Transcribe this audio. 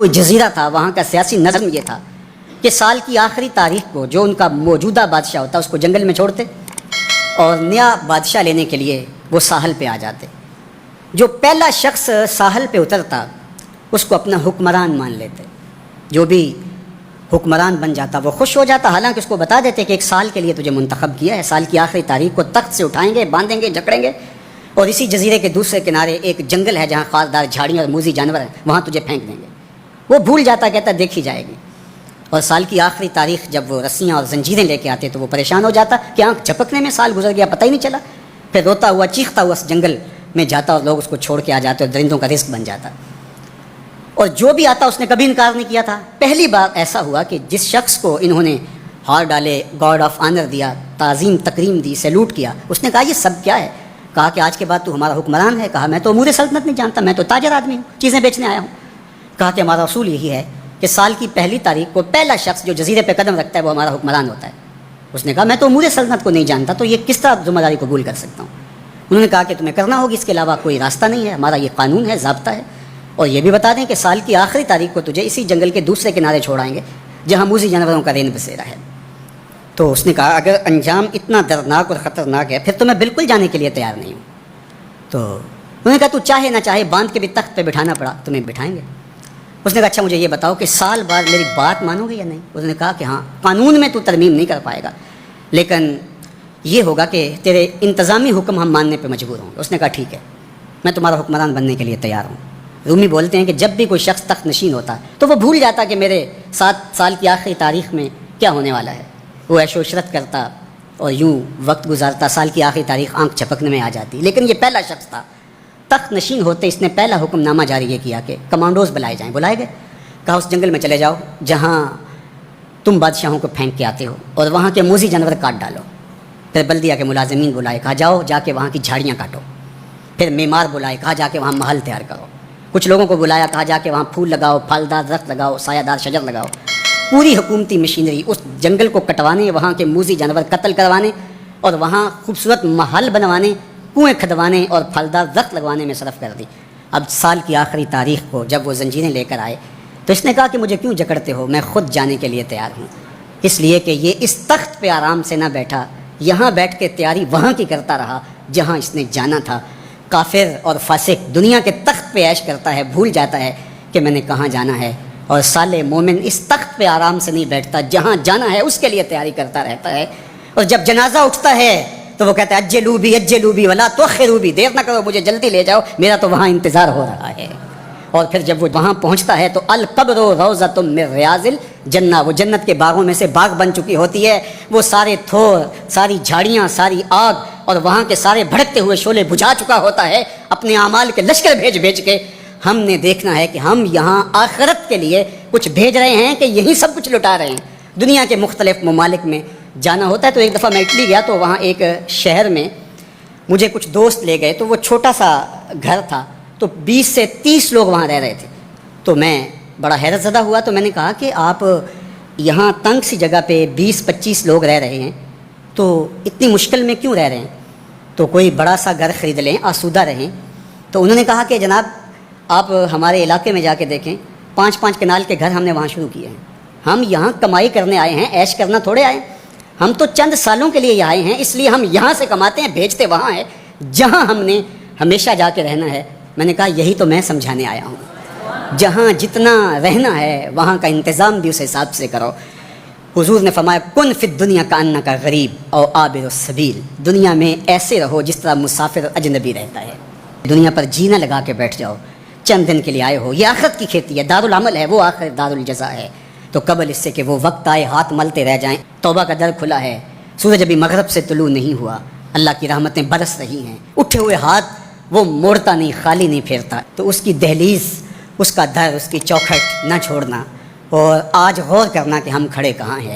کوئی جزیرہ تھا، وہاں کا سیاسی نظم یہ تھا کہ سال کی آخری تاریخ کو جو ان کا موجودہ بادشاہ ہوتا اس کو جنگل میں چھوڑتے اور نیا بادشاہ لینے کے لیے وہ ساحل پہ آ جاتے۔ جو پہلا شخص ساحل پہ اترتا اس کو اپنا حکمران مان لیتے، جو بھی حکمران بن جاتا وہ خوش ہو جاتا، حالانکہ اس کو بتا دیتے کہ ایک سال کے لیے تجھے منتخب کیا ہے، سال کی آخری تاریخ کو تخت سے اٹھائیں گے، باندھیں گے، جکڑیں گے اور اسی جزیرے کے دوسرے کنارے ایک جنگل ہے جہاں خاردار جھاڑیاں اور موذی جانور ہیں، وہاں تجھے پھینک دیں گے۔ وہ بھول جاتا، کہتا دیکھی جائے گی۔ اور سال کی آخری تاریخ جب وہ رسیاں اور زنجیریں لے کے آتے تو وہ پریشان ہو جاتا کہ آنکھ جھپکنے میں سال گزر گیا، پتہ ہی نہیں چلا۔ پھر روتا ہوا چیختا ہوا اس جنگل میں جاتا اور لوگ اس کو چھوڑ کے آ جاتے اور درندوں کا رزق بن جاتا۔ اور جو بھی آتا اس نے کبھی انکار نہیں کیا تھا۔ پہلی بار ایسا ہوا کہ جس شخص کو انہوں نے ہار ڈالے، گارڈ آف آنر دیا، تعظیم تکریم دی، سیلوٹ کیا، اس نے کہا یہ سب کیا ہے؟ کہا کہ آج کے بعد تو ہمارا حکمران ہے۔ کہا میں تو امور سلطنت نہیں جانتا، میں تو تاجر آدمی ہوں، چیزیں بیچنے آیا ہوں۔ کہا کہ ہمارا اصول یہی ہے کہ سال کی پہلی تاریخ کو پہلا شخص جو جزیرے پہ قدم رکھتا ہے وہ ہمارا حکمران ہوتا ہے۔ اس نے کہا میں تو امور سلطنت کو نہیں جانتا، تو یہ کس طرح ذمہ داری قبول کر سکتا ہوں؟ انہوں نے کہا کہ تمہیں کرنا ہوگی، اس کے علاوہ کوئی راستہ نہیں ہے، ہمارا یہ قانون ہے، ضابطہ ہے۔ اور یہ بھی بتا دیں کہ سال کی آخری تاریخ کو تجھے اسی جنگل کے دوسرے کنارے چھوڑائیں گے جہاں موذی جانوروں کا رین بسیرا ہے۔ تو اس نے کہا اگر انجام اتنا دردناک اور خطرناک ہے پھر تو میں بالکل جانے کے لیے تیار نہیں ہوں۔ تو انہوں نے کہا تو چاہے نہ چاہے باندھ کے بھی تخت پہ بٹھانا پڑا تمہیں بٹھائیں گے۔ اس نے کہا اچھا مجھے یہ بتاؤ کہ سال بعد میری بات مانو گے یا نہیں؟ اس نے کہا کہ ہاں، قانون میں تو ترمیم نہیں کر پائے گا لیکن یہ ہوگا کہ تیرے انتظامی حکم ہم ماننے پہ مجبور ہوں گے۔ اس نے کہا ٹھیک ہے، میں تمہارا حکمران بننے کے لیے تیار ہوں۔ رومی بولتے ہیں کہ جب بھی کوئی شخص تخت نشین ہوتا تو وہ بھول جاتا کہ میرے 7 سال کی آخری تاریخ میں کیا ہونے والا ہے۔ وہ عیش و عشرت کرتا اور یوں وقت گزارتا، سال کی آخری تاریخ آنکھ جھپکنے میں آ جاتی۔ لیکن یہ پہلا شخص تھا تخت نشین ہوتے، اس نے پہلا حکم نامہ جاری یہ کیا کہ کمانڈوز بلائے جائیں۔ بلائے گئے، کہا اس جنگل میں چلے جاؤ جہاں تم بادشاہوں کو پھینک کے آتے ہو اور وہاں کے موذی جانور کاٹ ڈالو۔ پھر بلدیہ کے ملازمین بلائے، کہا جاؤ جا کے وہاں کی جھاڑیاں کاٹو۔ پھر معمار بلائے، کہا جا کے وہاں محل تیار کرو۔ کچھ لوگوں کو بلایا، کہا جا کے وہاں پھول لگاؤ، پھلدار درخت لگاؤ، سایہ دار شجر لگاؤ۔ پوری حکومتی مشینری اس جنگل کو کٹوانے، وہاں کے موذی جانور قتل کروانے اور وہاں خوبصورت محل بنوانے، کنویں کھدوانے اور پھلدار درخت لگوانے میں صرف کر دی۔ اب سال کی آخری تاریخ کو جب وہ زنجیریں لے کر آئے تو اس نے کہا کہ مجھے کیوں جکڑتے ہو، میں خود جانے کے لیے تیار ہوں، اس لیے کہ یہ اس تخت پہ آرام سے نہ بیٹھا، یہاں بیٹھ کے تیاری وہاں کی کرتا رہا جہاں اس نے جانا تھا۔ کافر اور فاسق دنیا کے تخت پہ عیش کرتا ہے، بھول جاتا ہے کہ میں نے کہاں جانا ہے، اور صالح مومن اس تخت پہ آرام سے نہیں بیٹھتا، جہاں جانا ہے اس کے لیے تیاری کرتا رہتا ہے۔ اور جب جنازہ اٹھتا ہے تو وہ کہتا ہے اجلوا بی ولا تؤخروا بی، دیر نہ کرو، مجھے جلدی لے جاؤ، میرا تو وہاں انتظار ہو رہا ہے۔ اور پھر جب وہ وہاں پہنچتا ہے تو القبر روضۃ من ریاض الجنہ، وہ جنت کے باغوں میں سے باغ بن چکی ہوتی ہے۔ وہ سارے تھور، ساری جھاڑیاں، ساری آگ اور وہاں کے سارے بھڑکتے ہوئے شعلے بجھا چکا ہوتا ہے اپنے اعمال کے لشکر بھیج بھیج کے۔ ہم نے دیکھنا ہے کہ ہم یہاں آخرت کے لیے کچھ بھیج رہے ہیں کہ یہی سب کچھ لٹا رہے ہیں۔ دنیا کے مختلف ممالک میں جانا ہوتا ہے۔ تو ایک دفعہ میں اٹلی گیا تو وہاں ایک شہر میں مجھے کچھ دوست لے گئے، تو وہ چھوٹا سا گھر تھا، تو 20 سے 30 لوگ وہاں رہ رہے تھے۔ تو میں بڑا حیرت زدہ ہوا، تو میں نے کہا کہ آپ یہاں تنگ سی جگہ پہ 20-25 لوگ رہ رہے ہیں تو اتنی مشکل میں کیوں رہ رہے ہیں؟ تو کوئی بڑا سا گھر خرید لیں، آسودہ رہیں۔ تو انہوں نے کہا کہ جناب آپ ہمارے علاقے میں جا کے دیکھیں، 5-5 کنال کے گھر ہم نے وہاں شروع کیے ہیں۔ ہم یہاں کمائی کرنے آئے ہیں، عیش کرنا تھوڑے آئے ہیں، ہم تو چند سالوں کے لیے آئے ہیں، اس لیے ہم یہاں سے کماتے ہیں، بھیجتے وہاں ہے جہاں ہم نے ہمیشہ جا کے رہنا ہے۔ میں نے کہا یہی تو میں سمجھانے آیا ہوں، جہاں جتنا رہنا ہے وہاں کا انتظام بھی اس حساب سے کرو۔ حضور نے فرمایا کن فی الدنیا کانک غریب او عابر السبیل، دنیا میں ایسے رہو جس طرح مسافر اجنبی رہتا ہے۔ دنیا پر جینا لگا کے بیٹھ جاؤ، چند دن کے لیے آئے ہو، یہ آخرت کی کھیتی ہے، دارالعمل ہے، وہ آخر دارالجزا ہے۔ تو قبل اس سے کہ وہ وقت آئے ہاتھ ملتے رہ جائیں، توبہ کا در کھلا ہے، سورج ابھی مغرب سے طلوع نہیں ہوا، اللہ کی رحمتیں برس رہی ہیں، اٹھے ہوئے ہاتھ وہ موڑتا نہیں، خالی نہیں پھیرتا۔ تو اس کی دہلیز، اس کا در، اس کی چوکھٹ نہ چھوڑنا، اور آج غور کرنا کہ ہم کھڑے کہاں ہیں۔